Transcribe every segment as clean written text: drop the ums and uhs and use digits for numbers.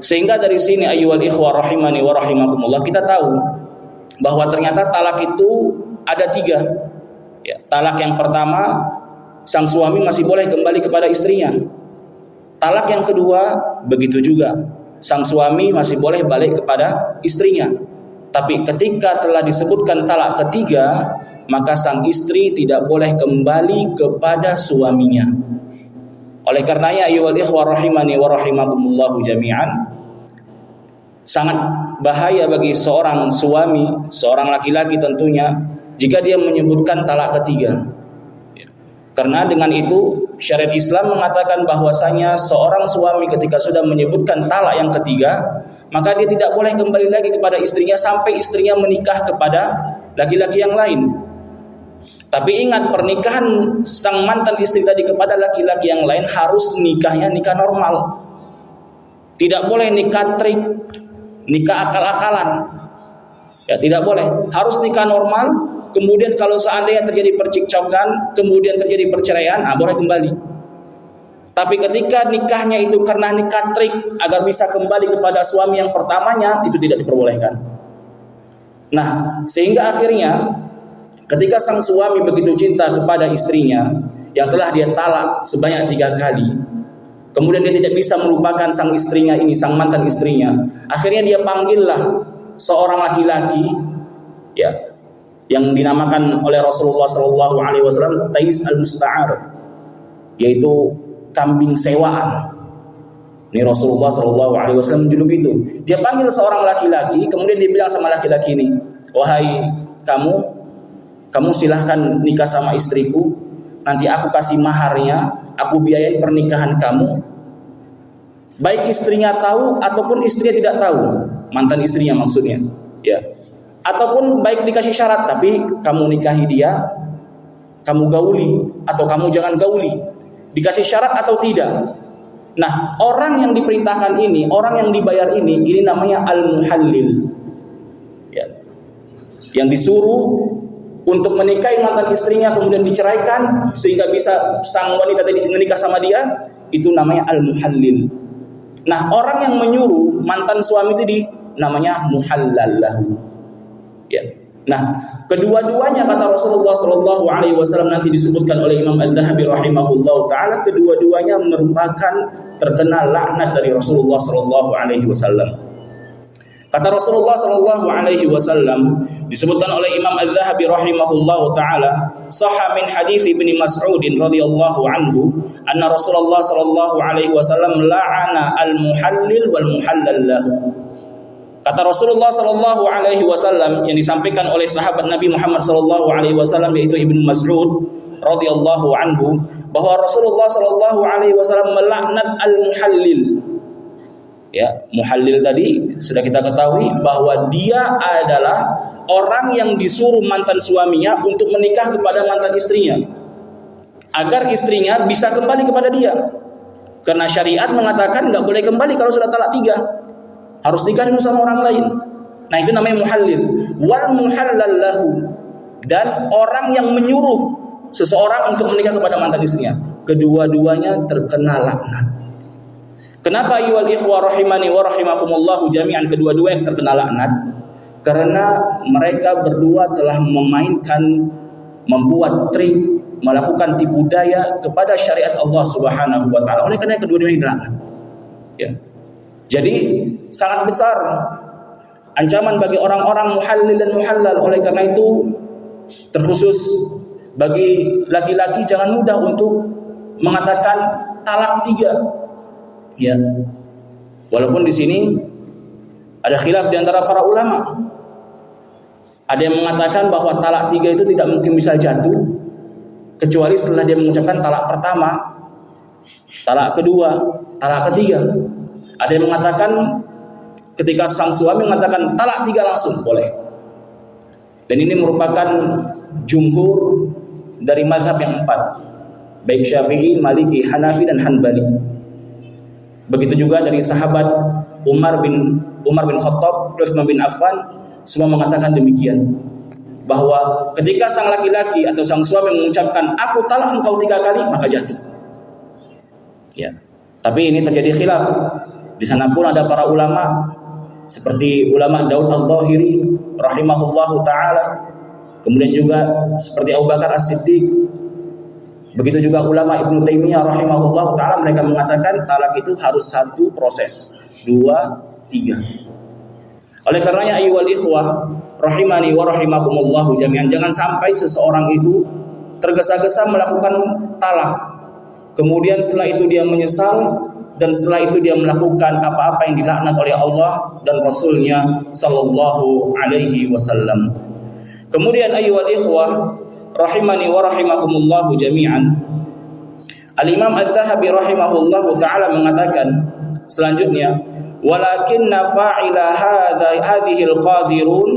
Sehingga dari sini ayyuhal ikhwah rahimani wa rahimakumullah, kita tahu bahwa ternyata talak itu ada 3. Ya, talak yang pertama, sang suami masih boleh kembali kepada istrinya. Talak yang kedua, begitu juga, sang suami masih boleh balik kepada istrinya. Tapi ketika telah disebutkan talak ketiga, maka sang istri tidak boleh kembali kepada suaminya. Oleh karenanya ayyuhal ikhwah rahimani wa rahimakumullahu jami'an, sangat bahaya bagi seorang suami, seorang laki-laki tentunya, jika dia menyebutkan talak ketiga. Karena dengan itu syariat Islam mengatakan bahwasanya seorang suami ketika sudah menyebutkan talak yang ketiga, maka dia tidak boleh kembali lagi kepada istrinya sampai istrinya menikah kepada laki-laki yang lain. Tapi ingat, pernikahan sang mantan istri tadi kepada laki-laki yang lain harus nikahnya nikah normal. Tidak boleh nikah trik, nikah akal-akalan. Ya, tidak boleh. Harus nikah normal. Kemudian kalau seandainya terjadi percekcokan, kemudian terjadi perceraian, boleh kembali. Tapi ketika nikahnya itu karena nikah trik agar bisa kembali kepada suami yang pertamanya, itu tidak diperbolehkan. Nah, sehingga akhirnya ketika sang suami begitu cinta kepada istrinya yang telah dia talak sebanyak 3 kali, kemudian dia tidak bisa melupakan sang istrinya ini, sang mantan istrinya, akhirnya dia panggillah seorang laki-laki, ya, yang dinamakan oleh Rasulullah SAW Tais al-Musta'ar, yaitu kambing sewaan. Ini Rasulullah SAW menjuluk itu. Dia panggil seorang laki-laki, kemudian dia bilang sama laki-laki ini, wahai kamu silahkan nikah sama istriku, nanti aku kasih maharnya, aku biayain pernikahan kamu. Baik istrinya tahu ataupun istrinya tidak tahu, mantan istrinya maksudnya, ya. Ataupun baik dikasih syarat, tapi kamu nikahi dia, kamu gauli atau kamu jangan gauli, dikasih syarat atau tidak. Nah, orang yang diperintahkan ini, orang yang dibayar ini namanya al-muhallil, ya. Yang disuruh untuk menikahi mantan istrinya kemudian diceraikan sehingga bisa sang wanita tadi menikah sama dia, itu namanya al-muhallil. Nah, orang yang menyuruh mantan suami itu namanya muhallal lahu. Ya. Nah, kedua-duanya kata Rasulullah SAW nanti disebutkan oleh Imam Al-Dhahabi rahimahullah taala, kedua-duanya merupakan terkena laknat dari Rasulullah SAW. Kata Rasulullah SAW disebutkan oleh Imam Al-Dhahabi rahimahullah taala, sahha min hadits Ibnu Mas'ud radhiyallahu anhu anna Rasulullah SAW la'ana al-muhallil wal muhallal lahu. Kata Rasulullah SAW yang disampaikan oleh sahabat Nabi Muhammad SAW yaitu Ibnu Mas'ud radhiyallahu anhu, bahwa Rasulullah SAW melaknat al-muhallil. Ya, muhallil tadi sudah kita ketahui bahwa dia adalah orang yang disuruh mantan suaminya untuk menikah kepada mantan istrinya agar istrinya bisa kembali kepada dia. Karena syariat mengatakan nggak boleh kembali kalau sudah talak 3, harus nikah dulu sama orang lain. Nah, itu namanya muhallil. Wal muhallal lahu, dan orang yang menyuruh seseorang untuk menikah kepada mantan istrinya, kedua-duanya terkena laknat. Kenapa ayyuhal ikhwah rahimani wa rahimakumullahu jami'an kedua-dua yang terkena laknat? Karena mereka berdua telah membuat trik, melakukan tipu daya kepada syariat Allah Subhanahu wa taala. Oleh karena kedua-duanya dilaknat. Ya. Jadi sangat besar ancaman bagi orang-orang muhallil dan muhallal. Oleh karena itu terkhusus bagi laki-laki jangan mudah untuk mengatakan talak 3. Ya, walaupun di sini ada khilaf di antara para ulama. Ada yang mengatakan bahwa talak 3 itu tidak mungkin bisa jatuh kecuali setelah dia mengucapkan talak pertama, talak kedua, talak ketiga. Ada yang mengatakan ketika sang suami mengatakan talak 3 langsung boleh. Dan ini merupakan jumhur dari mazhab yang 4, baik Syafi'i, Maliki, Hanafi dan Hanbali. Begitu juga dari sahabat Umar bin Khattab, Utsman bin Affan, semua mengatakan demikian, bahwa ketika sang laki-laki atau sang suami mengucapkan aku talak engkau 3 kali, maka jatuh. Ya. Tapi ini terjadi khilaf Di sana pun ada para ulama seperti ulama Daud Al-Zahiri rahimahullahu taala, kemudian juga seperti Abu Bakar As-Siddiq. Begitu juga ulama Ibnu Taimiyah rahimahullahu taala, mereka mengatakan talak itu harus satu proses, 2, 3. Oleh karenanya ayyuhal ikhwah rahimani wa rahimakumullah jami'an, jangan sampai seseorang itu tergesa-gesa melakukan talak, kemudian setelah itu dia menyesal, dan setelah itu dia melakukan apa-apa yang dilaknat oleh Allah dan Rasulnya sallallahu alaihi wasallam. Kemudian ayyuhal ikhwah rahimani wa rahimakumullah jami'an, Al-Imam Az-Zahabi rahimahullahu taala mengatakan selanjutnya, walakinna fa'ila hadhihi al-qadirun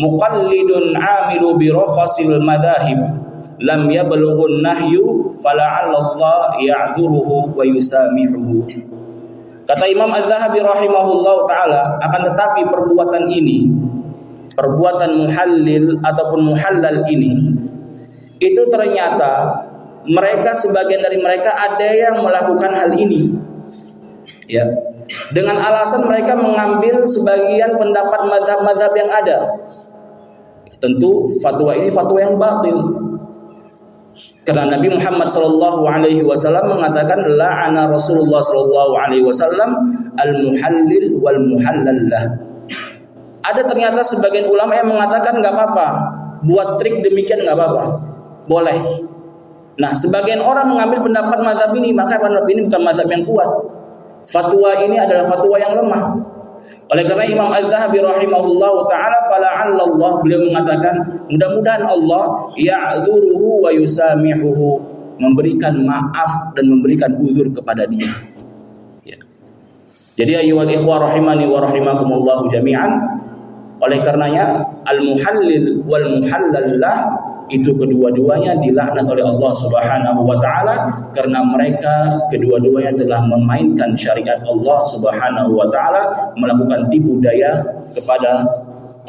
muqallidun 'amilu bi rakhasil madahib lam yablughun nahyu fala'alla Allah ya'dhuruhu wa yusamihuhu. Kata Imam Az-Zahabi rahimahullahu taala, akan tetapi perbuatan ini, perbuatan muhallil ataupun muhallal ini, itu ternyata mereka, sebagian dari mereka ada yang melakukan hal ini, ya, dengan alasan mereka mengambil sebagian pendapat mazhab-mazhab yang ada. Tentu fatwa ini fatwa yang batil, karena Nabi Muhammad sallallahu alaihi wasallam mengatakan la'ana Rasulullah sallallahu alaihi wasallam al-muhallil wal muhallallah. Ada ternyata sebagian ulama yang mengatakan enggak apa-apa, buat trik demikian enggak apa-apa, boleh. Nah, sebagian orang mengambil pendapat mazhab ini, maka mazhab ini bukan mazhab yang kuat. Fatwa ini adalah fatwa yang lemah. Oleh karena Imam Az-Zahabi rahimahullahu taala, fala'allallah, beliau mengatakan mudah-mudahan Allah ya'dzuruhu wa yusamihuhu, memberikan maaf dan memberikan uzur kepada dia. Ya. Jadi ayyuhal ikhwah rahimani wa rahimakumullah jami'an, oleh karenanya al-muhallil wal muhallallah itu kedua-duanya dilaknat oleh Allah Subhanahu wa taala, karena mereka kedua-duanya telah memainkan syariat Allah Subhanahu wa taala, melakukan tipu daya kepada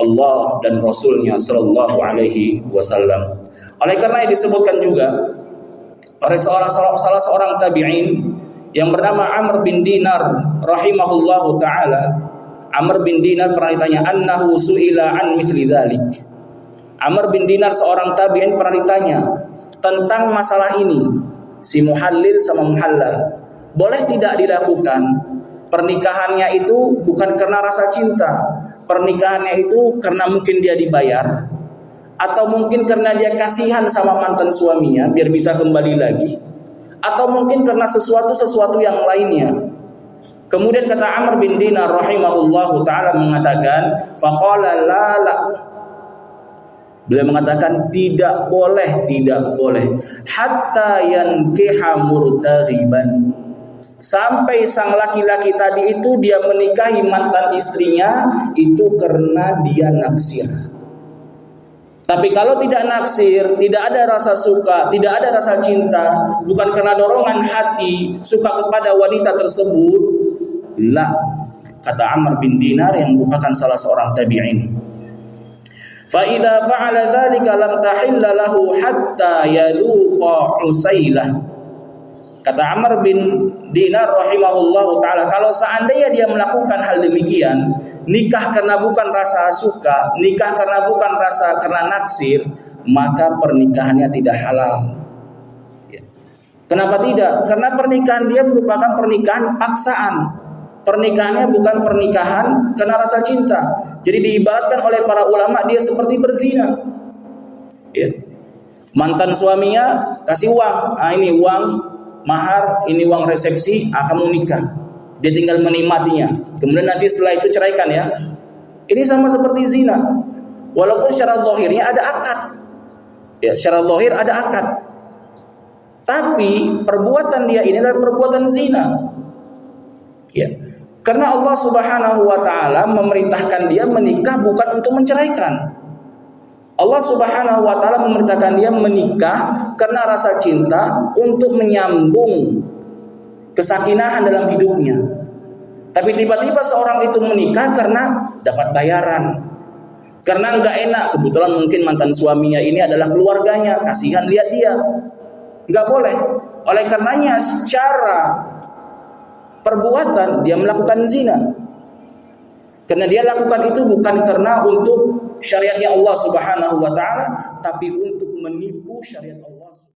Allah dan Rasulnya sallallahu alaihi wasallam. Oleh karena disebutkan juga oleh salah seorang tabi'in yang bernama Amr bin Dinar rahimahullahu taala. Amr bin Dinar pernah ditanya, annahu su'ila an mithli dzalik. Amr bin Dinar seorang tabi'in pernah ditanya tentang masalah ini, si muhallil sama muhallal, boleh tidak dilakukan? Pernikahannya itu bukan karena rasa cinta, pernikahannya itu karena mungkin dia dibayar, atau mungkin karena dia kasihan sama mantan suaminya biar bisa kembali lagi, atau mungkin karena sesuatu yang lainnya. Kemudian kata Amr bin Dinar rahimahullahu taala mengatakan, faqala la. Beliau mengatakan tidak boleh, hatta yankiha murtaghiban, sampai sang laki-laki tadi itu dia menikahi mantan istrinya itu karena dia naksir. Tapi kalau tidak naksir, tidak ada rasa suka, tidak ada rasa cinta, bukan karena dorongan hati suka kepada wanita tersebut, la, kata Amr bin Dinar yang merupakan salah seorang tabi'in. Fa idza fa'ala dzalika lam tahilla lahu hatta yadhuqa usailah. Kata Amr bin Dinar rahimahullahu taala, kalau seandainya dia melakukan hal demikian, nikah karena bukan rasa suka, nikah karena bukan karena naksir, maka pernikahannya tidak halal. Ya. Kenapa tidak? Karena pernikahan dia merupakan pernikahan paksaan. Pernikahannya bukan pernikahan karena rasa cinta. Jadi diibaratkan oleh para ulama dia seperti berzina. Ya. Mantan suaminya kasih uang, ini uang mahar, ini uang resepsi, kamu nikah. Dia tinggal menikmatinya. Kemudian nanti setelah itu ceraikan ya. Ini sama seperti zina. Walaupun secara zahirnya ada akad. Ya, secara zahir ada akad. Tapi perbuatan dia ini adalah perbuatan zina. Ya. Karena Allah Subhanahu wa taala memerintahkan dia menikah bukan untuk menceraikan. Allah Subhanahu wa taala memerintahkan dia menikah karena rasa cinta, untuk menyambung kesakinahan dalam hidupnya. Tapi tiba-tiba seorang itu menikah karena dapat bayaran, karena enggak enak, kebetulan mungkin mantan suaminya ini adalah keluarganya, kasihan lihat dia. Enggak boleh. Oleh karenanya secara perbuatan, dia melakukan zina. Karena dia lakukan itu bukan karena untuk syariatnya Allah Subhanahu wa taala, tapi untuk menipu syariat Allah.